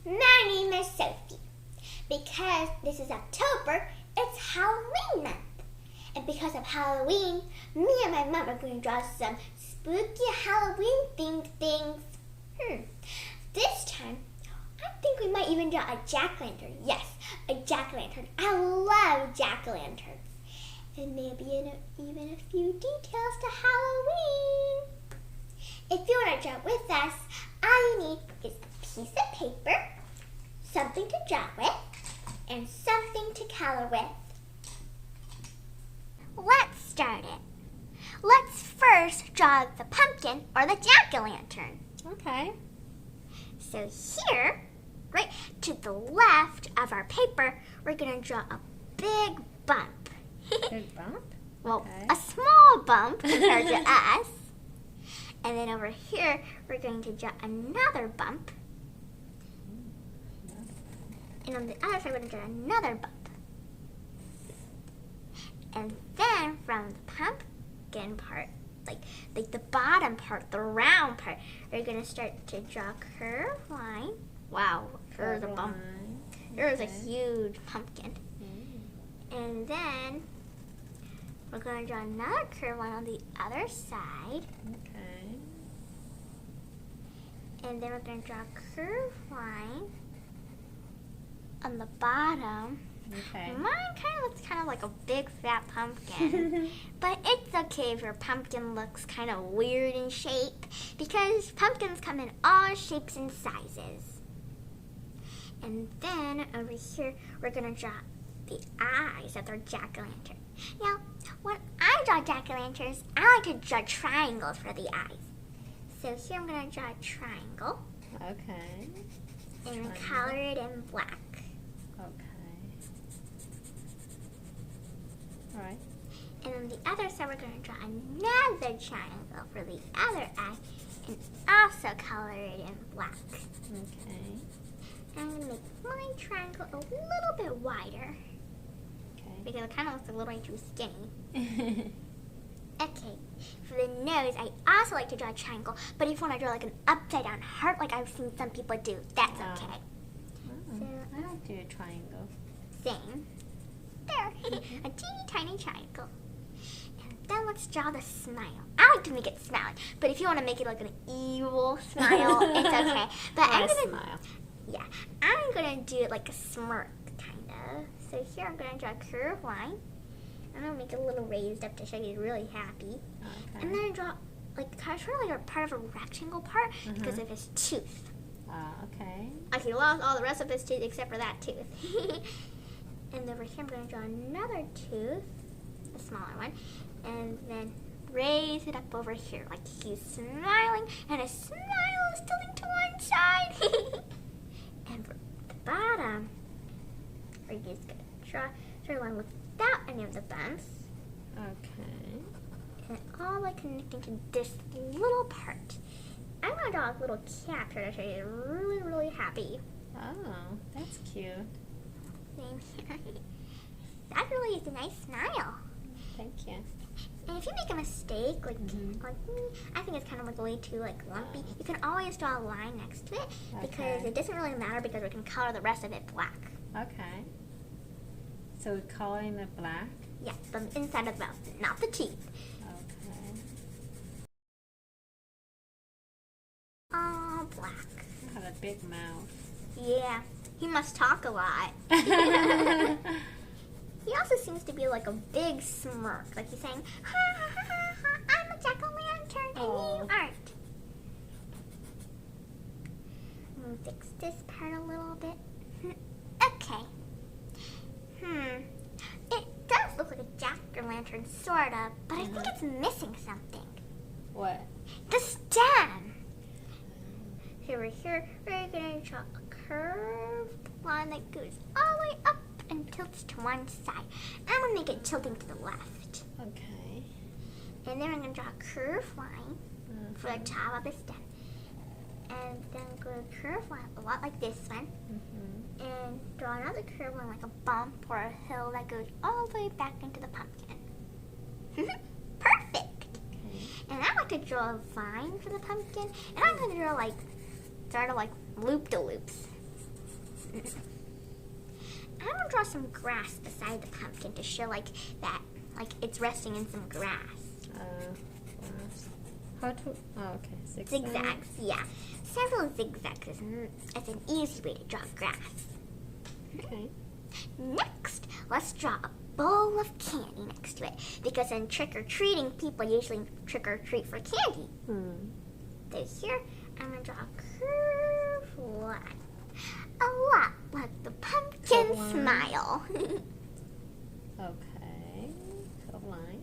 My name is Sophie. Because this is October, it's Halloween month. And because of Halloween, me and my mom are going to draw some spooky Halloween themed things. This time, I think we might even draw a jack-o'-lantern. Yes, a jack-o'-lantern. I love jack-o'-lanterns. And maybe even a few details to Halloween. If you want to draw with us, all you need is a piece of paper, something to draw with, and something to color with. Let's start it. Let's first draw the pumpkin or the jack-o'-lantern. Okay. So here, right to the left of our paper, we're going to draw a big bump. Big bump? Well, Okay. a small bump compared to us. And then over here, we're going to draw another bump. And on the other side, we're going to draw another bump. And then from the pumpkin part, like the bottom part, the round part, we're going to start to draw a curved line. Wow, there's a bump. There's a huge pumpkin. And then we're going to draw another curved line on the other side. Okay. And then we're going to draw a curved line on the bottom. Okay. Mine looks kind of like a big fat pumpkin. But it's okay if your pumpkin looks kind of weird in shape because pumpkins come in all shapes and sizes. And then over here, we're going to draw the eyes of their jack-o'-lantern. Now, when I draw jack-o'-lanterns, I like to draw triangles for the eyes. So here I'm going to draw a triangle. Okay. And color it in black. Okay. All right. And on the other side, we're going to draw another triangle for the other eye and also color it in black. Okay. And I'm going to make my triangle a little bit wider Okay. because it kind of looks a little too skinny. Okay, for the nose, I also like to draw a triangle, but if you want to draw like an upside down heart like I've seen some people do, that's okay. Oh, I don't do a triangle. Same. There, a teeny tiny triangle. And then let's draw the smile. I like to make it smiling, but if you want to make it like an evil smile, it's okay. But I'm gonna smile. Yeah, I'm gonna do it like a smirk, kind of. So here I'm gonna draw a curved line. I'm gonna make it a little raised up to show you really happy. Okay. And then I draw like kind of like a part of a rectangle part because of his tooth. Okay. Okay, lost all the rest of his teeth except for that tooth. And over here I'm gonna draw another tooth, a smaller one, and then raise it up over here like he's smiling and his smile is tilting to one side. And for the bottom, we're just gonna draw a line without any of the bumps. Okay. And all like connecting to this little part. I'm gonna draw a little cat here to show you really, really happy. Oh, that's cute. Same here. That really is a nice smile. Thank you. And if you make a mistake, like me, I think it's kind of like way too like lumpy. You can always draw a line next to it because Okay. it doesn't really matter because we can color the rest of it black. Okay. So we're coloring the black? Yeah, the inside of the mouth, not the teeth. Okay. Oh, black. I have a big mouth. Yeah, he must talk a lot. He also seems to be like a big smirk, like he's saying, ha ha ha ha, ha, I'm a jack-o'-lantern and you aren't. I'm gonna fix this part a little bit. Okay. It does look like a jack-o'-lantern, sort of, but I think it's missing something. What? The stem. Over here, we're gonna draw a curved line that goes all the way up and tilts to one side. I'm gonna make it tilting to the left. Okay. And then we're gonna draw a curved line for the top of the stem. And then go a curved line, a lot like this one. And draw another curved line like a bump or a hill that goes all the way back into the pumpkin. Perfect! Okay. And I like to draw a vine for the pumpkin. And I'm gonna draw like, sort of like loop-de-loops. I'm gonna draw some grass beside the pumpkin to show like that, like it's resting in some grass. How to? Oh, okay. Zigzags, yeah. Several zigzags is an easy way to draw grass. Okay. Next, let's draw a bowl of candy next to it, because in trick-or-treating, people usually trick-or-treat for candy. So here, I'm going to draw a curved line. A lot like the pumpkin smile. Okay. Curved line.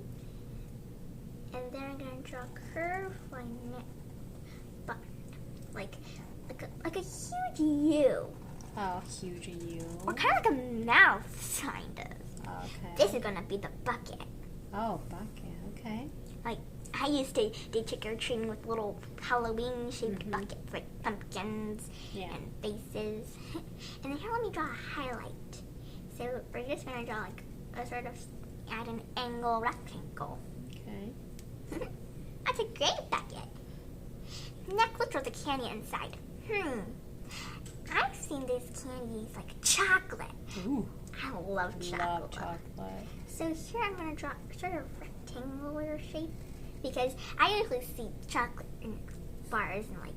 And then I'm going to draw a curved line but like a huge U. Oh, huge U. Or kind of like a mouth, kind of. Okay. This is going to be the bucket. Oh, bucket. Okay. Like, I used to do trick-or-treating with little Halloween-shaped buckets, like pumpkins and faces. And then here, let me draw a highlight. So we're just going to draw like a sort of at an angle rectangle. Okay. That's a great bucket. Next, let's draw the candy inside. I've seen these candies like chocolate. Ooh. I love chocolate. Love chocolate. So here I'm going to draw sort of rectangular shape, because I usually see chocolate in bars and like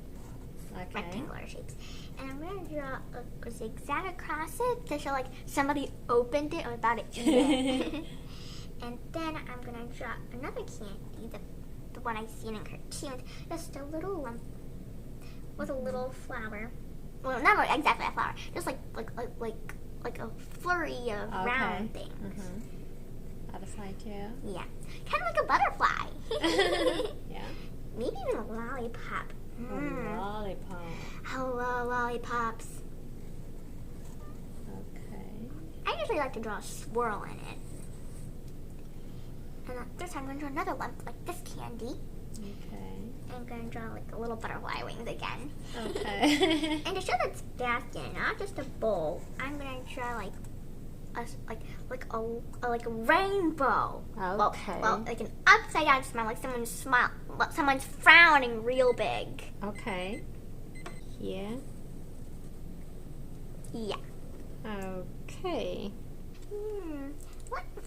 rectangular shapes. And I'm going to draw a zigzag across it to show like somebody opened it without it in it. And then I'm going to draw another candy, the one I see in cartoons, just a little lump with a little flower. Well, not like exactly a flower, just like a flurry of round things. Other side too. Yeah, kind of like a butterfly. Yeah. Maybe even a lollipop. A lollipop. Hello, lollipops. Okay. I usually like to draw a swirl in it. And this time I'm going to draw another lump like this candy. Okay. I'm going to draw like a little butterfly wings again. Okay. And to show that it's basket, not just a bowl, I'm going to draw like a rainbow. Okay. Well, like an upside down smile, like someone's frowning real big. Okay. Here. Yeah. Okay.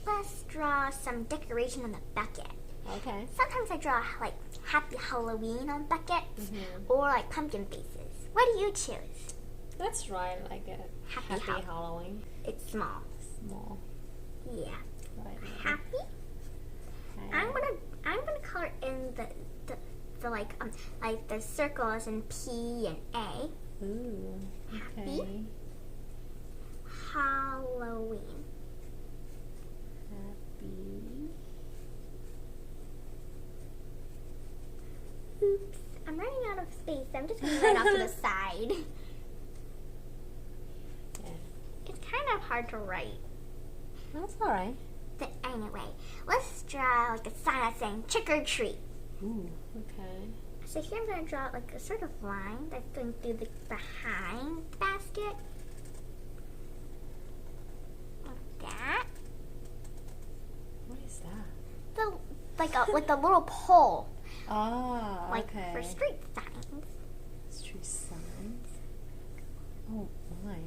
Let's draw some decoration on the bucket. Okay. Sometimes I draw like Happy Halloween on buckets or like pumpkin faces. What do you choose? Let's try like a happy Halloween. It's small. Small. Yeah. Right. Happy. Okay. I'm gonna color in the like the circles in P and A. Ooh. Happy. Okay. Halloween. Happy. Oops. I'm running out of space. I'm just gonna write off to the side. Yeah. It's kind of hard to write. That's all right. But anyway, let's draw like a sign that's saying trick or treat. Ooh. Okay. So here I'm going to draw like a sort of line that's going through the behind the basket. Like that. What is that? Like a little pole. Oh, Like okay. for street signs. Street signs. Oh my.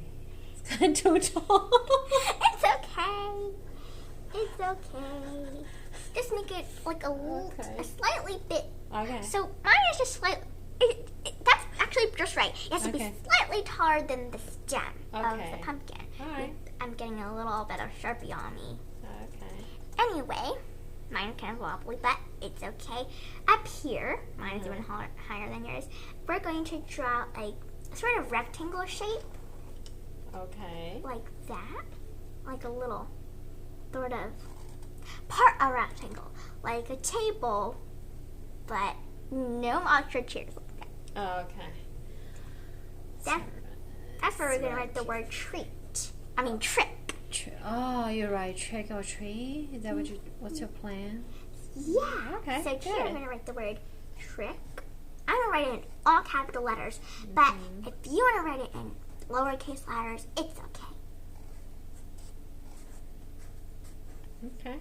It's kind of too tall. It's okay. It's okay. Just make it like a slightly bit. Okay. So mine is just slightly. That's actually just right. It has to be slightly taller than the stem of the pumpkin. All right. I'm getting a little bit of Sharpie on me. Okay. Anyway, mine's kind of wobbly, but it's okay. Up here, mine is even higher than yours. We're going to draw a sort of rectangular shape. Okay. Like that. Like a little sort of part of a rectangle. Like a table, but no extra chairs like that. Oh, okay. That's where we're going to write the word treat. I mean trick. Oh, you're right. Trick or treat? Is that what's your plan? Yeah. Okay, So here good. I'm going to write the word trick. I'm going to write it in all capital letters. But if you want to write it in lowercase letters, it's okay. Okay.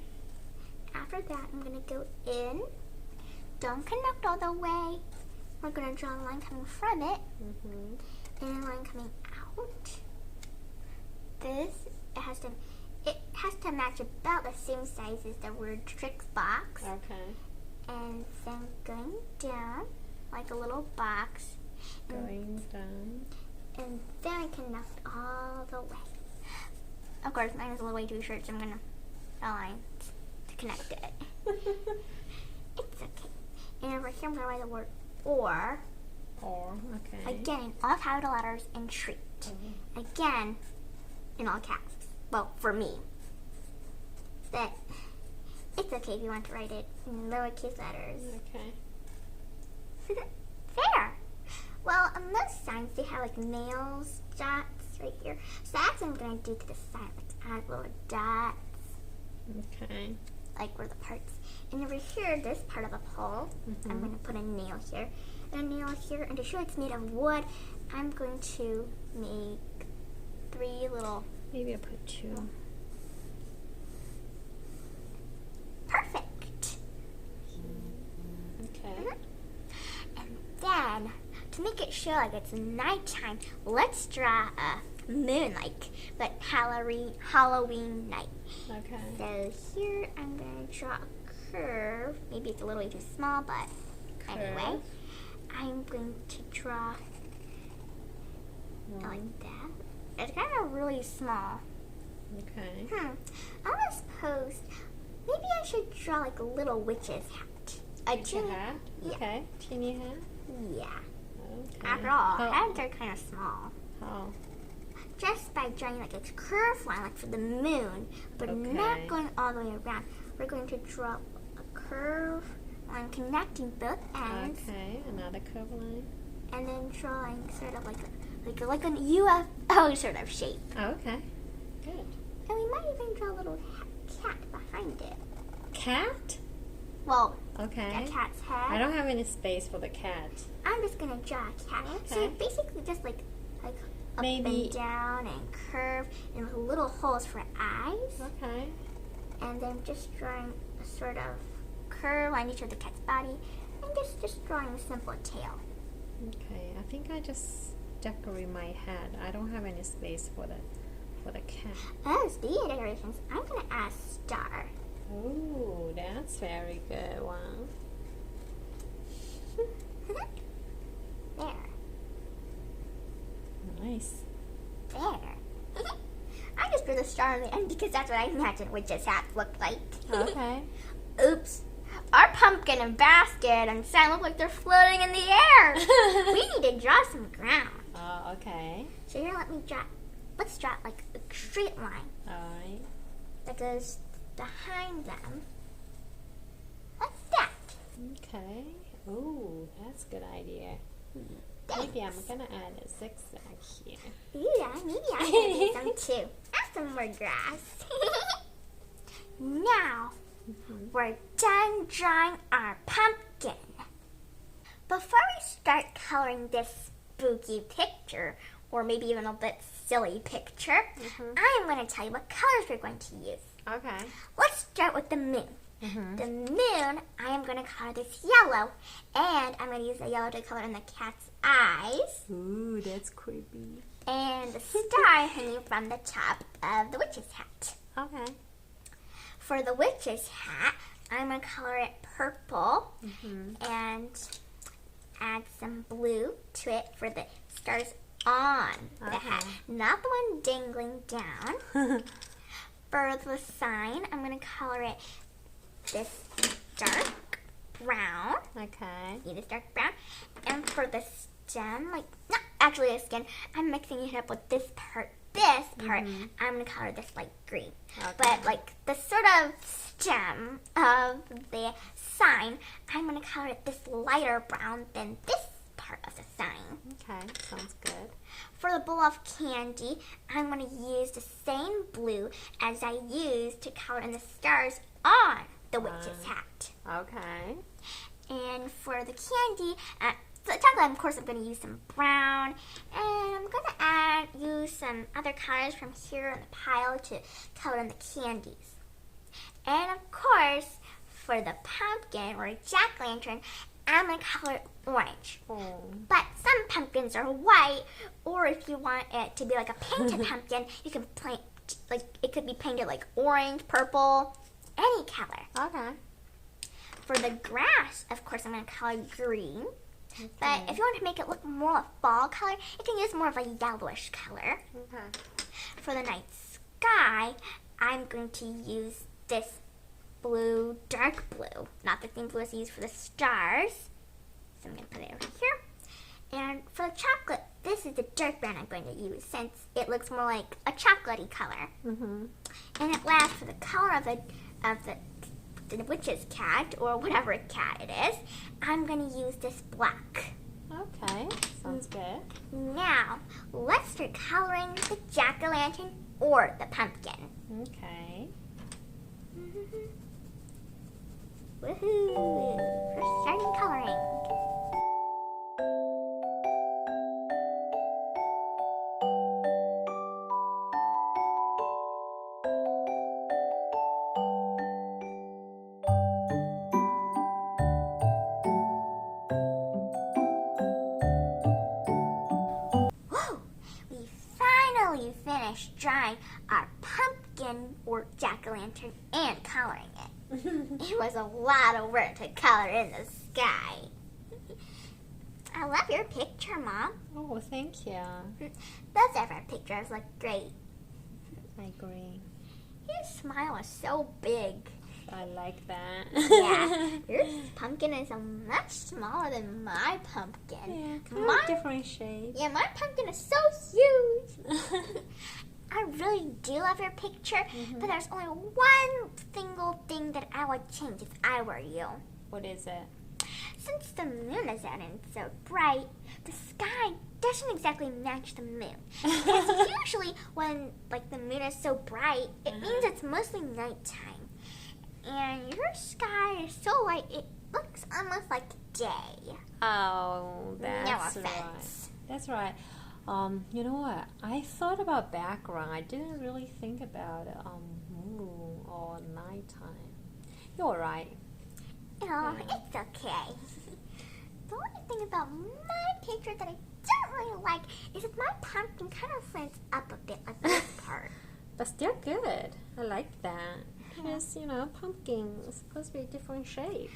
After that, I'm going to go in. Don't connect all the way. We're going to draw a line coming from it. And a line coming out. this, it has to match about the same size as the word tricks box. Okay. And then going down like a little box. Going down. And then I connect all the way. Of course, mine is a little way too short, so I'm gonna align to connect it. It's okay. And over here, I'm gonna write the word or. Or, okay. Again, in all capital letters and treat. Again, in all caps. Well, for me. But it's okay if you want to write it in lowercase letters. Okay. There. Well, on most signs, they have like nails, dots right here. So that's what I'm going to do to the sign. Like add little dots. Okay. Like where the parts. And over here, this part of the pole, I'm going to put a nail here. And a nail here. And to show it's made of wood, I'm going to make 3 little... Maybe I'll put 2. Perfect. Okay. And then, to make it show like it's nighttime, let's draw a moon, but Halloween night. Okay. So here I'm going to draw a curve. Maybe it's a little too small, but anyway. I'm going to draw like that. It's kind of really small. Okay. I suppose maybe I should draw like a little witch's hat. A Witch's hat? Yeah. Okay. Teeny hat? Yeah. Okay. After all, hats are kind of small. Oh. Just by drawing like a curved line, like for the moon, but not going all the way around. We're going to draw a curve line connecting both ends. Okay. Another curve line. And then drawing sort of like an UFO sort of shape. Oh, okay. Good. And we might even draw a little cat behind it. Cat? Well, Okay. a cat's head. I don't have any space for the cat. I'm just gonna draw a cat. So Okay. basically just like up Maybe- and down and curve and with little holes for eyes. Okay. And then just drawing a sort of curve on each of the cat's body and just drawing a simple tail. Okay. I think I just decorate my head. I don't have any space for the cat. As the decorations, I'm gonna add a star. Oh, that's very good one. There. Nice. There. I just drew the star on the end because that's what I imagined witches' hats looked like. Okay. Oops. Our pumpkin and basket and sign look like they're floating in the air. We need to draw some ground. Oh, okay. So here, let's draw like a straight line Alright. that goes behind them. Like that. Okay. Oh, that's a good idea. Maybe I'm gonna add a zigzag here. Yeah, maybe I'm gonna do some too. Add some more grass. Now, we're done drawing our pumpkin. Before we start coloring this spooky picture, or maybe even a bit silly picture, I am going to tell you what colors we're going to use. Okay. Let's start with the moon. The moon, I am going to color this yellow, and I'm going to use the yellow to color in the cat's eyes, Ooh, that's creepy. and the star hanging from the top of the witch's hat. Okay. For the witch's hat, I'm going to color it purple and add some blue to it for the stars on the hat, not the one dangling down. For the sign, I'm going to color it this dark brown. Okay. See this dark brown? And for the stem, not actually a skin, I'm mixing it up with this part, I'm going to color this light green. Okay. But the sort of stem of the sign, I'm going to color it this lighter brown than this part of the sign. Okay, sounds good. For the bowl of candy, I'm going to use the same blue as I used to color in the stars on the witch's hat. Okay. And for the candy, the chocolate, of course, I'm going to use some brown. And I'm going to use some other colors from here in the pile to color in the candies. And of course, for the pumpkin or jack-lantern, I'm going to color it orange. Oh. But some pumpkins are white, or if you want it to be like a painted pumpkin, you can paint, like, it could be painted like orange, purple, any color. Okay. For the grass, of course, I'm going to color green. Okay. But if you want to make it look more like fall color, you can use more of a yellowish color. Okay. For the night sky, I'm going to use this blue, dark blue, not the same blue as I use for the stars. So I'm going to put it over here. And for the chocolate, this is the dark brown I'm going to use since it looks more like a chocolatey color. Mm-hmm. And at last, for the color of the witch's cat, or whatever cat it is, I'm going to use this black. Okay. Sounds good. Now, let's start coloring the jack-o'-lantern or the pumpkin. Okay. Woohoo! We're starting coloring. Whoa! We finally finished drawing our pumpkin or jack-o'-lantern and coloring it. It was a lot of work to color in the sky. I love your picture, Mom. Oh, thank you. Both of our pictures look great. I agree. Your smile is so big. I like that. Yeah, your pumpkin is much smaller than my pumpkin. Yeah, kind of different shape. Yeah, my pumpkin is so huge. I really do love your picture, but there's only one single thing that I would change if I were you. What is it? Since the moon is out and it's so bright, the sky doesn't exactly match the moon. Because usually when the moon is so bright, it means it's mostly nighttime. And your sky is so light, it looks almost like day. Oh, that's No right. offense. That's right. You know what? I thought about background. I didn't really think about moon or nighttime. You're right. Oh, it's okay. The only thing about my picture that I don't really like is that my pumpkin kind of slants up a bit like this part. But still good. I like that. Because, pumpkin is supposed to be a different shape.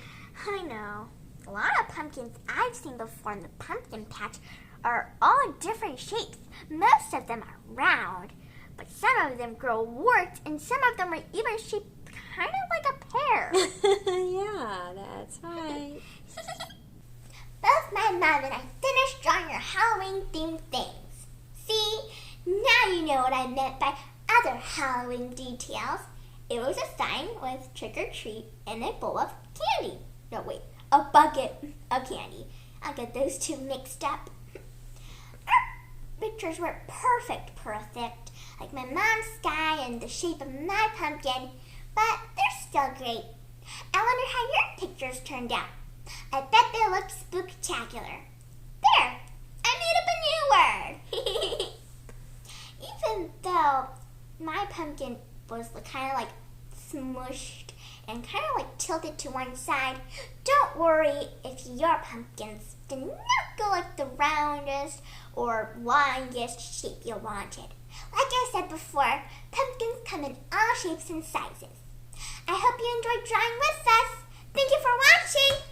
I know. A lot of pumpkins I've seen before in the pumpkin patch are all different shapes. Most of them are round, but some of them grow warts, and some of them are even shaped kind of like a pear. Yeah, that's right. Both my mom and I finished drawing our Halloween-themed things. See? Now you know what I meant by other Halloween details. It was a sign with trick or treat and a bowl of candy. No, wait, a bucket of candy. I'll get those two mixed up. Our pictures were perfect, like my mom's sky and the shape of my pumpkin, but they're still great. I wonder how your pictures turned out. I bet they looked spooktacular. There, I made up a new word. Even though my pumpkin was kind of smushed and kind of tilted to one side, don't worry if your pumpkins did not go like the roundest or longest shape you wanted. Like I said before, pumpkins come in all shapes and sizes. I hope you enjoyed drawing with us. Thank you for watching.